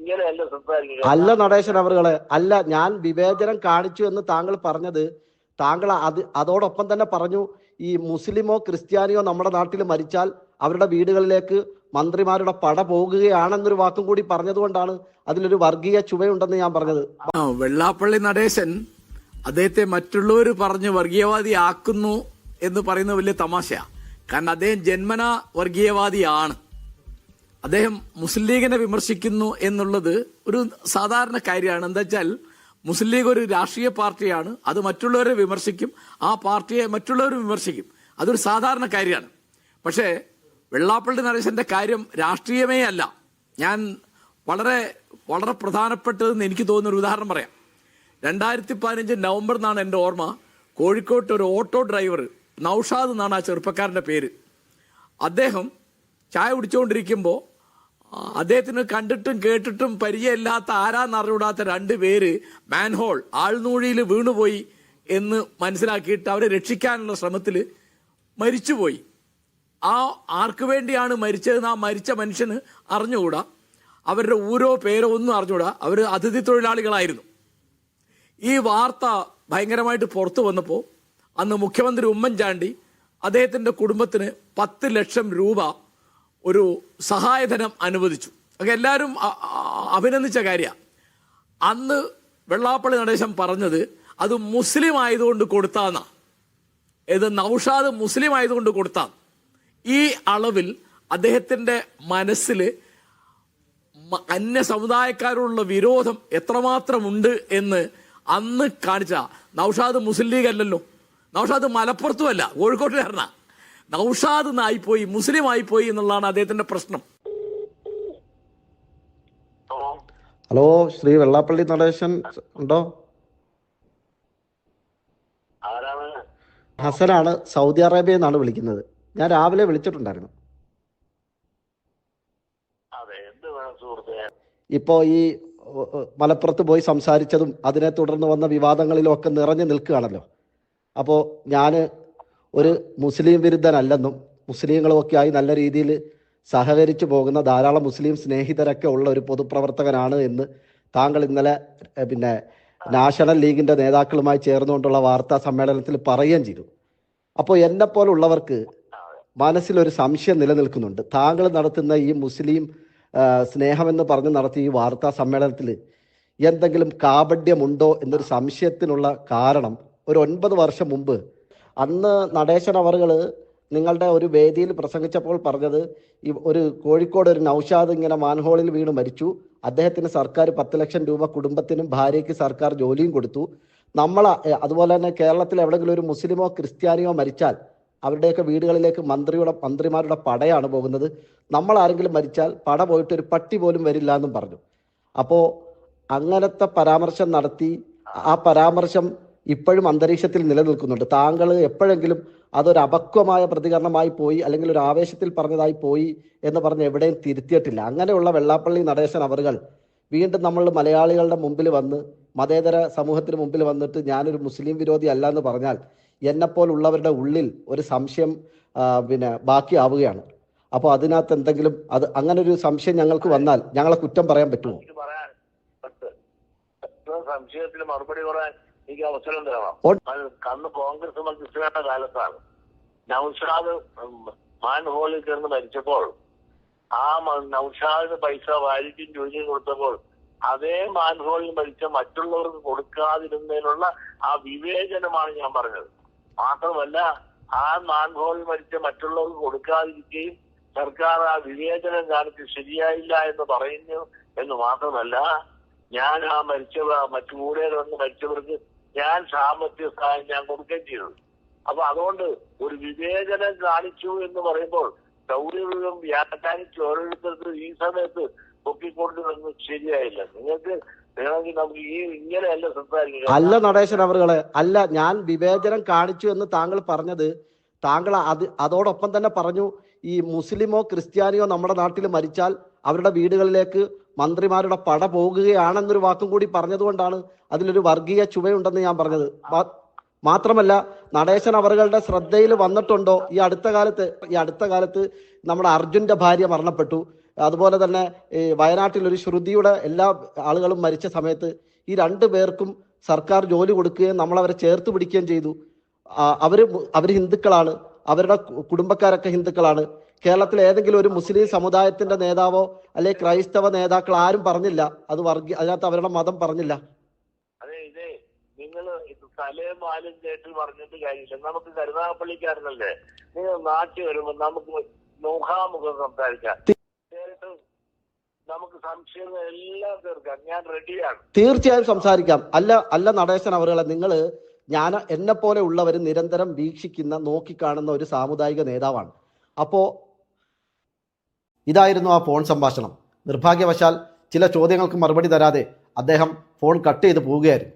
ഇങ്ങനെയല്ല സംസാരിക്കുക. അല്ല നടേശൻ അവറുകളെ, അല്ല, ഞാൻ വിവേചനം കാണിച്ചു എന്ന് താങ്കൾ പറഞ്ഞത്, താങ്കൾ അതോടൊപ്പം തന്നെ പറഞ്ഞു ഈ മുസ്ലിമോ ക്രിസ്ത്യാനിയോ നമ്മുടെ നാട്ടിൽ മരിച്ചാൽ അവരുടെ വീടുകളിലേക്ക് മന്ത്രിമാരുടെ പട പോകുകയാണെന്നൊരു വാക്കും കൂടി പറഞ്ഞതുകൊണ്ടാണ് അതിലൊരു വർഗീയ ചുവയുണ്ടെന്ന് ഞാൻ പറഞ്ഞത്. വെള്ളാപ്പള്ളി നടേശൻ അദ്ദേഹത്തെ മറ്റുള്ളവർ പറഞ്ഞ് വർഗീയവാദി ആക്കുന്നു എന്ന് പറയുന്നത് വലിയ തമാശയാണ്. കാരണം അദ്ദേഹം ജന്മനാ വർഗീയവാദിയാണ്. അദ്ദേഹം മുസ്ലിം ലീഗിനെ വിമർശിക്കുന്നു എന്നുള്ളത് ഒരു സാധാരണ കാര്യമാണ്. എന്താ വെച്ചാൽ മുസ്ലിം ലീഗ് ഒരു രാഷ്ട്രീയ പാർട്ടിയാണ്, അത് മറ്റുള്ളവരെ വിമർശിക്കും, ആ പാർട്ടിയെ മറ്റുള്ളവർ വിമർശിക്കും, അതൊരു സാധാരണ കാര്യമാണ്. പക്ഷേ വെള്ളാപ്പള്ളി നടേശന്റെ കാര്യം രാഷ്ട്രീയമേ അല്ല. ഞാൻ വളരെ വളരെ പ്രധാനപ്പെട്ടതെന്ന് എനിക്ക് തോന്നുന്ന ഒരു ഉദാഹരണം പറയാം. 2015 നവംബർ എന്നാണ് എൻ്റെ ഓർമ്മ. കോഴിക്കോട്ട് ഒരു ഓട്ടോ ഡ്രൈവർ, നൌഷാദ് എന്നാണ് ആ ചെറുപ്പക്കാരൻ്റെ പേര്, അദ്ദേഹം ചായ കുടിച്ചുകൊണ്ടിരിക്കുമ്പോൾ അദ്ദേഹത്തിന് കണ്ടിട്ടും കേട്ടിട്ടും പരിചയമില്ലാത്ത ആരാന്നറിഞ്ഞൂടാത്ത 2 പേര് മാൻഹോൾ ആൾനൂഴിയിൽ വീണുപോയി എന്ന് മനസ്സിലാക്കിയിട്ട് അവരെ രക്ഷിക്കാനുള്ള ശ്രമത്തിൽ മരിച്ചുപോയി. ആർക്ക് വേണ്ടിയാണ് മരിച്ചതെന്ന് ആ മരിച്ച മനുഷ്യന് അറിഞ്ഞുകൂടാ, അവരുടെ ഊരോ പേരോ ഒന്നും അറിഞ്ഞുകൂടാ, അവർ അതിഥി തൊഴിലാളികളായിരുന്നു. ഈ വാർത്ത ഭയങ്കരമായിട്ട് പുറത്തു വന്നപ്പോൾ അന്ന് മുഖ്യമന്ത്രി ഉമ്മൻചാണ്ടി അദ്ദേഹത്തിൻ്റെ കുടുംബത്തിന് 10 ലക്ഷം രൂപ ഒരു സഹായധനം അനുവദിച്ചു. ഒക്കെ എല്ലാവരും അഭിനന്ദിച്ച കാര്യമാണ്. അന്ന് വെള്ളാപ്പള്ളി നടേശൻ പറഞ്ഞത് അത് മുസ്ലിം ആയതുകൊണ്ട് കൊടുത്താന്നാ, ഇത് നൌഷാദ് മുസ്ലിം ആയതുകൊണ്ട് കൊടുത്താ. ഈ അളവിൽ അദ്ദേഹത്തിൻ്റെ മനസ്സിൽ അന്യ സമുദായക്കാരോടുള്ള വിരോധം എത്രമാത്രമുണ്ട് എന്ന് അന്ന് കാണിച്ച. നൌഷാദ് മുസ്ലിം ലീഗ് അല്ലല്ലോ, നൌഷാദ് മലപ്പുറത്തുമല്ല, കോഴിക്കോട്ടുകാരനാ. നൌഷാദ് ആയിപ്പോയി, മുസ്ലിം ആയിപ്പോയി എന്നുള്ളതാണ് അദ്ദേഹത്തിന്റെ പ്രശ്നം. ഹലോ, ശ്രീ വെള്ളാപ്പള്ളി നടേശൻ ഉണ്ടോ? ഹസനാണ്, സൗദി അറേബ്യയിൽ നിന്നാണ് വിളിക്കുന്നത്. ഞാൻ രാവിലെ വിളിച്ചിട്ടുണ്ടായിരുന്നു. ഇപ്പോൾ ഈ മലപ്പുറത്ത് പോയി സംസാരിച്ചതും അതിനെ തുടർന്ന് വന്ന വിവാദങ്ങളിലും ഒക്കെ നിറഞ്ഞു നിൽക്കുകയാണല്ലോ. അപ്പോൾ ഞാൻ ഒരു മുസ്ലിം വിരുദ്ധനല്ലെന്നും മുസ്ലിങ്ങളുമൊക്കെ ആയി നല്ല രീതിയിൽ സഹകരിച്ചു പോകുന്ന ധാരാളം മുസ്ലിം സ്നേഹിതരൊക്കെ ഉള്ള ഒരു പൊതുപ്രവർത്തകനാണ് എന്ന് താങ്കൾ ഇന്നലെ നാഷണൽ ലീഗിൻ്റെ നേതാക്കളുമായി ചേർന്നുകൊണ്ടുള്ള വാർത്താ സമ്മേളനത്തിൽ പറയുകയും ചെയ്തു. അപ്പോൾ എന്നെപ്പോലുള്ളവർക്ക് മനസ്സിലൊരു സംശയം നിലനിൽക്കുന്നുണ്ട്. താങ്കൾ നടത്തുന്ന ഈ മുസ്ലിം സ്നേഹമെന്ന് പറഞ്ഞ് നടത്തിയ ഈ വാർത്താ സമ്മേളനത്തിൽ എന്തെങ്കിലും കാപഢ്യമുണ്ടോ എന്നൊരു സംശയത്തിനുള്ള കാരണം, ഒരു 9 വർഷം മുമ്പ് അന്ന് നടേശൻ അവറുകൾ നിങ്ങളുടെ ഒരു വേദിയിൽ പ്രസംഗിച്ചപ്പോൾ പറഞ്ഞത്, ഈ ഒരു കോഴിക്കോട് ഒരു നൌഷാദ് ഇങ്ങനെ മാൻഹോളിൽ വീണ് മരിച്ചു, അദ്ദേഹത്തിന് സർക്കാർ 10 ലക്ഷം രൂപ കുടുംബത്തിനും ഭാര്യയ്ക്ക് സർക്കാർ ജോലിയും കൊടുത്തു. അതുപോലെ തന്നെ കേരളത്തിൽ എവിടെയെങ്കിലും ഒരു മുസ്ലിമോ ക്രിസ്ത്യാനിയോ മരിച്ചാൽ അവരുടെയൊക്കെ വീടുകളിലേക്ക് മന്ത്രിമാരുടെ പടയാണ് പോകുന്നത്. നമ്മൾ ആരെങ്കിലും മരിച്ചാൽ പട പോയിട്ട് ഒരു പട്ടി പോലും വരില്ല എന്നും പറഞ്ഞു. അപ്പോൾ അങ്ങനത്തെ പരാമർശം നടത്തി, ആ പരാമർശം ഇപ്പോഴും അന്തരീക്ഷത്തിൽ നിലനിൽക്കുന്നുണ്ട്. താങ്കൾ എപ്പോഴെങ്കിലും അതൊരു അപക്വമായ പ്രതികരണമായി പോയി അല്ലെങ്കിൽ ഒരു ആവേശത്തിൽ പറഞ്ഞതായി പോയി എന്ന് പറഞ്ഞ് എവിടെയും തിരുത്തിയിട്ടില്ല. അങ്ങനെയുള്ള വെള്ളാപ്പള്ളി നടേശൻ അവറുകൾ വീണ്ടും നമ്മൾ മലയാളികളുടെ മുമ്പിൽ വന്ന്, മതേതര സമൂഹത്തിന് മുമ്പിൽ വന്നിട്ട് ഞാനൊരു മുസ്ലിം വിരോധി അല്ല എന്ന് പറഞ്ഞാൽ എന്നെപ്പോലുള്ളവരുടെ ഉള്ളിൽ ഒരു സംശയം ബാക്കിയാവുകയാണ്. അപ്പോൾ അതിനകത്ത് എന്തെങ്കിലും അങ്ങനെ ഒരു സംശയം ഞങ്ങൾക്ക് വന്നാൽ ഞങ്ങളെ കുറ്റം പറയാൻ പറ്റുമോ? സംശയത്തിന് മറുപടി പറയാൻ എനിക്ക് അവസരം തരണം. അന്ന് കോൺഗ്രസ് മന്ത്രിസഭയുടെ കാലത്താണ് നൌഷാദ് മാൻഹോളിൽ ചേർന്ന് മരിച്ചപ്പോൾ ആ നൌഷാദിന് പൈസ വാരിക്കും ജോലിയും കൊടുത്തപ്പോൾ അതേ മാൻഹോളിൽ മരിച്ച മറ്റുള്ളവർക്ക് കൊടുക്കാതിരുന്നതിനുള്ള ആ വിവേചനമാണ് ഞാൻ പറഞ്ഞത്. മാത്രമല്ല, ആ മാൻഹോളിൽ മരിച്ച മറ്റുള്ളവർക്ക് കൊടുക്കാതിരിക്കുകയും സർക്കാർ ആ വിവേചനം കാണിച്ച് ശരിയായില്ല എന്ന് പറയുന്നു എന്ന് മാത്രമല്ല, ഞാൻ ആ മറ്റു കൂടെ വന്ന് മരിച്ചവർക്ക് ഞാൻ സാമ്പത്തിക സഹായം ഞാൻ കൊടുക്കുകയും ചെയ്തത്. അപ്പൊ അതുകൊണ്ട് ഒരു വിവേചനം കാണിച്ചു എന്ന് പറയുമ്പോൾ സൗകര്യം വ്യാഖ്യാനിച്ച് ഓരോരുത്തർക്ക് ഈ സമയത്ത് പൊക്കിക്കൊണ്ടുവന്ന് ശരിയായില്ല. നിങ്ങൾക്ക് നമുക്ക് ഈ ഇങ്ങനെയല്ല സംസാരിക്കുക. അല്ല നടേശൻ അവറുകളെ, അല്ല, ഞാൻ വിവേചനം കാണിച്ചു എന്ന് താങ്കൾ പറഞ്ഞത്, താങ്കൾ അതോടൊപ്പം തന്നെ പറഞ്ഞു ഈ മുസ്ലിമോ ക്രിസ്ത്യാനിയോ നമ്മുടെ നാട്ടിൽ മരിച്ചാൽ അവരുടെ വീടുകളിലേക്ക് മന്ത്രിമാരുടെ പട പോകുകയാണെന്നൊരു വാക്കും കൂടി പറഞ്ഞതുകൊണ്ടാണ് അതിലൊരു വർഗീയ ചുവയുണ്ടെന്ന് ഞാൻ പറഞ്ഞത്. മാത്രമല്ല, നടേശൻ അവറുകളുടെ ശ്രദ്ധയിൽ വന്നിട്ടുണ്ടോ ഈ അടുത്ത കാലത്ത് നമ്മുടെ അർജുന്റെ ഭാര്യ മരണപ്പെട്ടു, അതുപോലെ തന്നെ ഈ വയനാട്ടിൽ ഒരു ശ്രുതിയുടെ എല്ലാ ആളുകളും മരിച്ച സമയത്ത് ഈ 2 പേർക്കും സർക്കാർ ജോലി കൊടുക്കുകയും നമ്മളവരെ ചേർത്ത് പിടിക്കുകയും ചെയ്തു. അവർ ഹിന്ദുക്കളാണ്, അവരുടെ കുടുംബക്കാരൊക്കെ ഹിന്ദുക്കളാണ്. കേരളത്തിലെ ഏതെങ്കിലും ഒരു മുസ്ലിം സമുദായത്തിന്റെ നേതാവോ അല്ലെങ്കിൽ ക്രൈസ്തവ നേതാക്കൾ ആരും പറഞ്ഞില്ല അത് അതിനകത്ത് അവരുടെ മതം പറഞ്ഞില്ല. അതെ, ഇതേ നിങ്ങൾ തലയും മാലും കേട്ടിൽ പറഞ്ഞിട്ട് കാര്യമില്ല. നമുക്ക് കരുനാഗപ്പള്ളിക്കാരനല്ലേ, നിങ്ങൾ നാട്ടിൽ വരുമ്പോൾ നമുക്ക് മുഖാമുഖം സംസാരിക്കാം, നേരിട്ട് നമുക്ക് സംശയങ്ങൾ എല്ലാം തീർക്കാം. ഞാൻ റെഡിയാണ്. തീർച്ചയായും സംസാരിക്കാം. അല്ല നടേശൻ അവരുകളെ, നിങ്ങൾ എന്നെ പോലെ ഉള്ളവർ നിരന്തരം വീക്ഷിക്കുന്ന നോക്കിക്കാണുന്ന ഒരു സാമുദായിക നേതാവാണ്. അപ്പോൾ ഇതായിരുന്നു ആ ഫോൺ സംഭാഷണം. നിർഭാഗ്യവശാൽ ചില ചോദ്യങ്ങൾക്ക് മറുപടി തരാതെ അദ്ദേഹം ഫോൺ കട്ട് ചെയ്ത് പോവുകയായിരുന്നു.